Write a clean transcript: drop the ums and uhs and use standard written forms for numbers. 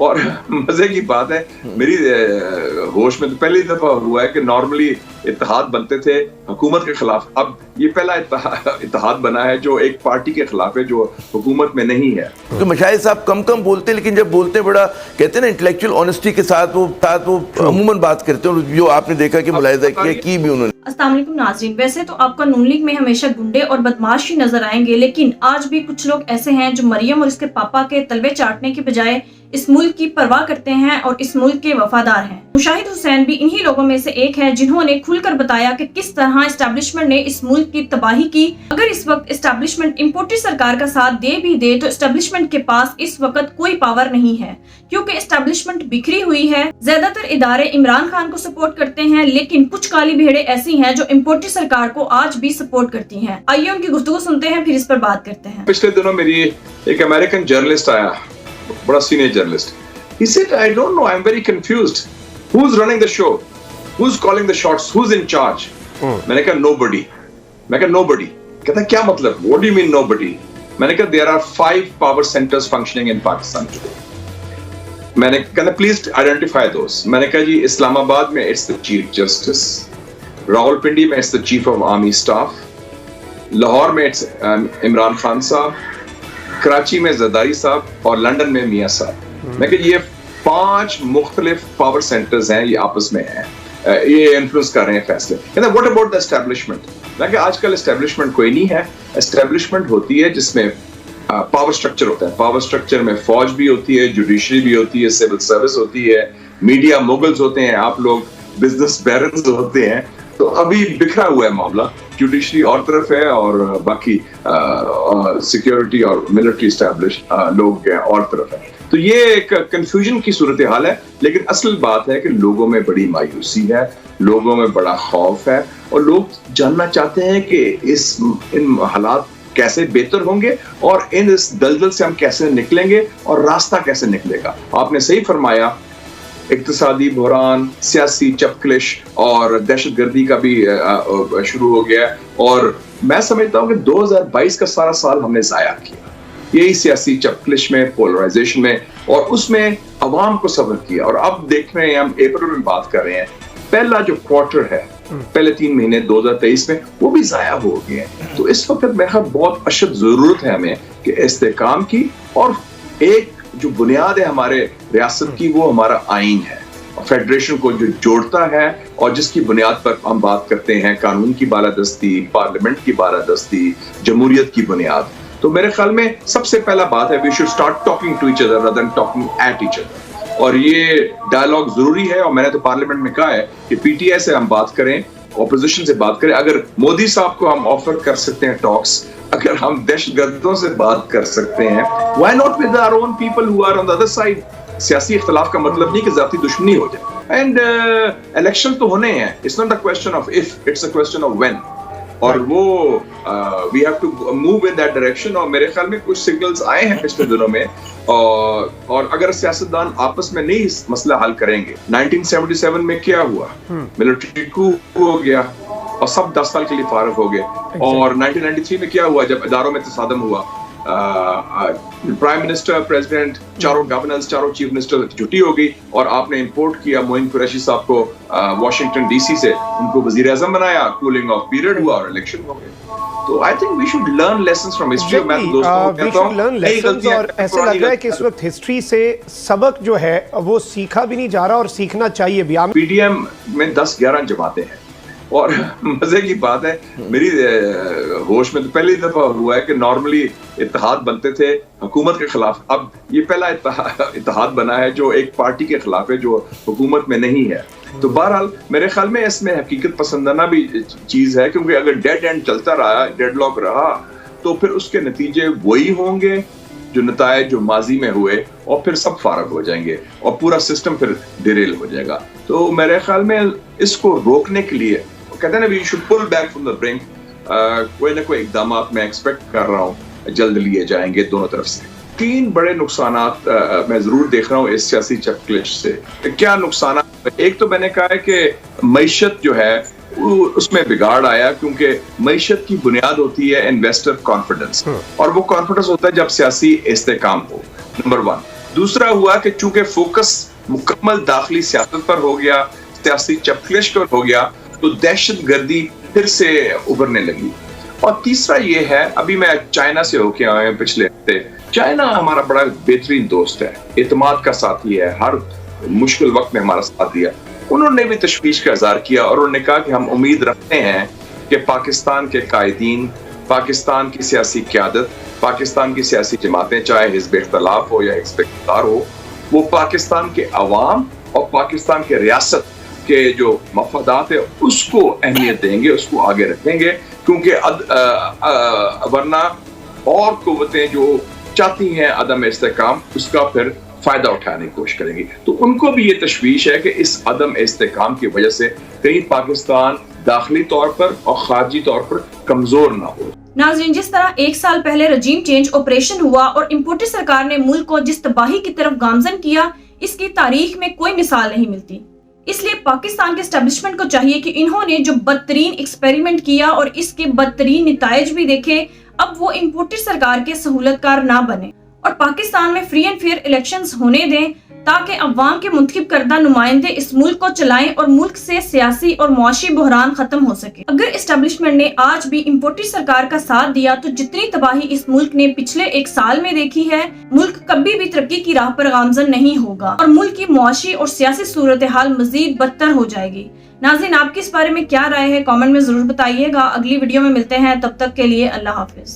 اور مزے کی بات ہے میری ہوش میں تو پہلی دفعہ ہوا ہے کہ نارملی اتحاد بنتے تھے حکومت کے خلاف، اب یہ پہلا اتحاد بنا ہے جو ایک پارٹی کے خلاف ہے جو حکومت میں نہیں ہے. تو مشاہد صاحب کم بولتے ہیں، لیکن جب بولتے ہیں بڑا کہتے ہیں نا انٹلیکچوئل آنیسٹی کے ساتھ وہ عموماً بات کرتے ہیں، جو آپ نے دیکھا کہ ملاحظہ کی بھی انہوں نے. السلام علیکم ناظرین، ویسے تو آپ کا نون لیگ میں ہمیشہ گنڈے اور بدماش ہی نظر آئیں گے، لیکن آج بھی کچھ لوگ ایسے ہیں جو مریم اور اس کے پاپا کے تلوے چاٹنے کے بجائے اس ملک کی پرواہ کرتے ہیں اور اس ملک کے وفادار ہیں. مشاہد حسین بھی انہی لوگوں میں سے ایک ہے جنہوں نے کھل کر بتایا کہ کس طرح اسٹیبلشمنٹ نے اس ملک کی تباہی کی. اگر اس وقت اسٹیبلشمنٹ امپورٹڈ سرکار کا ساتھ دے بھی دے تو اسٹیبلشمنٹ کے پاس اس وقت کوئی پاور نہیں ہے، کیونکہ اسٹیبلشمنٹ بکھری ہوئی ہے. زیادہ تر ادارے عمران خان کو سپورٹ کرتے ہیں، لیکن کچھ کالی بھیڑیں ایسی ہیں جو امپورٹڈ سرکار کو آج بھی سپورٹ کرتی ہیں. آئیے ان کی گفتگو سنتے ہیں، پھر اس پر بات کرتے ہیں. پچھلے دنوں میری ایک امریکن جرنلسٹ آیا، بڑا senior journalist. He said, I don't know, I'm very confused. Who's running the show? Who's calling the shots? Who's in charge? میں نے کہا nobody. میں کہا nobody. کہتا کیا مطلب؟ What do you mean nobody? میں نے کہا there are 5 power centers functioning in Pakistan today. میں نے کہا please identify those. میں نے کہا جی اسلام آباد میں it's the Chief Justice. Rawalpindi میں it's the Chief of Army Staff. Lahore میں it's عمران خان صاحب. کراچی میں زرداری صاحب اور لنڈن میں میاں صاحب. میں کہ یہ 5 مختلف پاور سینٹرز ہیں، یہ آپس میں ہیں، یہ انفلوئنس کر رہے ہیں فیصلے. کہتے ہیں واٹ اباؤٹ دا اسٹیبلشمنٹ؟ میں کہ آج کل اسٹیبلشمنٹ کوئی نہیں ہے. اسٹیبلشمنٹ ہوتی ہے جس میں پاور سٹرکچر ہوتا ہے. پاور سٹرکچر میں فوج بھی ہوتی ہے، جوڈیشری بھی ہوتی ہے، سول سروس ہوتی ہے، میڈیا موگلز ہوتے ہیں، آپ لوگ بزنس بیرنز ہوتے ہیں. تو ابھی بکھرا ہوا ہے معاملہ، جوڈیشری اور طرف ہے اور باقی سیکیورٹی اور ملٹری اسٹیبلش لوگ اور طرف ہے. تو یہ ایک کنفیوژن کی صورتحال ہے، لیکن اصل بات ہے کہ لوگوں میں بڑی مایوسی ہے، لوگوں میں بڑا خوف ہے، اور لوگ جاننا چاہتے ہیں کہ ان حالات کیسے بہتر ہوں گے اور اس دلدل سے ہم کیسے نکلیں گے اور راستہ کیسے نکلے گا. آپ نے صحیح فرمایا، اقتصادی بحران، سیاسی چپکلش اور دہشت گردی کا بھی شروع ہو گیا ہے، اور میں سمجھتا ہوں کہ 2022 کا سارا سال ہم نے ضائع کیا یہی سیاسی چپکلش میں، پولرائزیشن میں، اور اس میں عوام کو صبر کیا. اور اب دیکھ رہے ہیں، ہم اپریل میں بات کر رہے ہیں، پہلا جو کوارٹر ہے، پہلے 3 مہینے 2023 میں وہ بھی ضائع ہو گئے ہیں. تو اس وقت میرے خیال بہت اشد ضرورت ہے ہمیں کہ استحکام کی، اور ایک جو بنیاد ہے ہمارے ریاست کی وہ ہمارا آئین ہے، فیڈریشن کو جو جوڑتا ہے اور جس کی بنیاد پر ہم بات کرتے ہیں قانون کی بالادستی، پارلیمنٹ کی بالادستی، جمہوریت کی بنیاد. تو میرے خیال میں سب سے پہلا بات ہے we should start talking to each other rather than talking at each other. اور یہ ڈائلاگ ضروری ہے، اور میں نے تو پارلیمنٹ میں کہا ہے کہ پی ٹی آئی سے ہم بات کریں، اپوزیشن سے بات کریں. اگر مودی صاحب کو ہم آفر کر سکتے ہیں ٹاکس، اگر ہم دہشت گردوں سے بات کر سکتے ہیں، why not with our own people who are on the other side. سیاسی اختلاف کا مطلب نہیں کہ ذاتی دشمنی ہو جائے. اینڈ الیکشن تو ہونے ہیں، it's not a question of if, it's a question of when. اور وہ we have to move in that direction. اور میرے خیال میں کچھ سگنلز آئے ہیں پچھلے دنوں میں، اور اگر سیاستدان آپس میں نہیں اس مسئلہ حل کریں گے. 1977 میں کیا ہوا؟ ملٹری کو ہو گیا اور سب 10 سال کے لیے فارغ ہو گئے. اور 1993 میں کیا ہوا جب اداروں میں تصادم ہوا؟ پرائم منسٹر، پریزیڈنٹ، چاروں گورنرز، چاروں چیف منسٹر چھٹی ہو گئی، اور آپ نے امپورٹ کیا معین قریشی صاحب کو واشنگٹن ڈی سی سے، ان کو وزیر اعظم بنایا، کولنگ آف پیریڈ ہوا اور الیکشن ہو گئے. تو I think we should learn lessons from history. میں دوستوں کو کہتا ہوں، اور ایسے لگ رہا ہے کہ اس وقت ہسٹری سے سبق جو ہے وہ سیکھا بھی نہیں جا رہا اور سیکھنا چاہیے بھی. پی ڈی ایم میں 10-11 جماعتیں ہیں، اور مزے کی بات ہے میری ہوش میں تو پہلی دفعہ ہوا ہے کہ نارملی اتحاد بنتے تھے حکومت کے خلاف، اب یہ پہلا اتحاد بنا ہے جو ایک پارٹی کے خلاف ہے جو حکومت میں نہیں ہے. تو بہرحال میرے خیال میں اس میں حقیقت پسندانہ بھی چیز ہے، کیونکہ اگر ڈیڈ اینڈ چلتا رہا، ڈیڈ لاک رہا، تو پھر اس کے نتیجے وہی ہوں گے جو نتائج جو ماضی میں ہوئے، اور پھر سب فارغ ہو جائیں گے اور پورا سسٹم پھر ڈیریل ہو جائے گا. تو میرے خیال میں اس کو روکنے کے لیے کہتے ہیں نا we should pull back from the brink. کوئی نہ کوئی اقدامات میں ایکسپیکٹ کر رہا ہوں جلد لیے جائیں گے دونوں طرف سے. 3 بڑے نقصانات میں ضرور دیکھ رہا ہوں اس سیاسی چپکلش سے. کیا نقصانات؟ ایک تو میں نے کہا ہے کہ معیشت جو ہے اس میں بگاڑ آیا، کیونکہ معیشت کی بنیاد ہوتی ہے انویسٹر کانفیڈنس، اور وہ کانفیڈنس ہوتا ہے جب سیاسی استحکام ہو، نمبر 1. دوسرا ہوا کہ چونکہ فوکس مکمل داخلی سیاست پر ہو گیا, سیاسی چپکلش پر ہو گیا, تو دہشت گردی پھر سے ابھرنے لگی. اور تیسرا یہ ہے, ابھی میں چائنا سے ہو کے آیا ہوں پچھلے ہفتے. چائنا ہمارا بڑا بہترین دوست ہے, اعتماد کا ساتھی ہے, ہر مشکل وقت میں ہمارا ساتھ دیا. انہوں نے بھی تشویش کا اظہار کیا اور انہوں نے کہا کہ ہم امید رکھتے ہیں کہ پاکستان کے قائدین, پاکستان کی سیاسی قیادت, پاکستان کی سیاسی جماعتیں, چاہے حزب اختلاف ہو یا حزب اقتدار ہو, وہ پاکستان کے عوام اور پاکستان کے ریاست کے جو مفادات ہیں اس کو اہمیت دیں گے, اس کو آگے رکھیں گے, کیونکہ ورنہ اور قوتیں جو چاہتی ہیں عدم استحکام اس کا پھر فائدہ اٹھانے کی کوشش کریں گی. تو ان کو بھی یہ تشویش ہے کہ اس عدم استحکام کی وجہ سے کہیں پاکستان داخلی طور پر اور خارجی طور پر کمزور نہ ہو. ناظرین, جس طرح ایک سال پہلے رجیم چینج آپریشن ہوا اور امپورٹر سرکار نے ملک کو جس تباہی کی طرف گامزن کیا, اس کی تاریخ میں کوئی مثال نہیں ملتی. اس لیے پاکستان کے اسٹیبلشمنٹ کو چاہیے کہ انہوں نے جو بدترین ایکسپیریمنٹ کیا اور اس کے بدترین نتائج بھی دیکھے, اب وہ امپورٹر سرکار کے سہولت کار نہ بنے اور پاکستان میں فری اینڈ فیئر الیکشنز ہونے دیں تاکہ عوام کے منتخب کردہ نمائندے اس ملک کو چلائیں اور ملک سے سیاسی اور معاشی بحران ختم ہو سکے. اگر اسٹیبلشمنٹ نے آج بھی امپورٹر سرکار کا ساتھ دیا تو جتنی تباہی اس ملک نے پچھلے ایک سال میں دیکھی ہے, ملک کبھی بھی ترقی کی راہ پر گامزن نہیں ہوگا اور ملک کی معاشی اور سیاسی صورتحال مزید بدتر ہو جائے گی. ناظرین, آپ کی اس بارے میں کیا رائے ہے کامنٹ میں ضرور بتائیے گا. اگلی ویڈیو میں ملتے ہیں, تب تک کے لیے اللہ حافظ.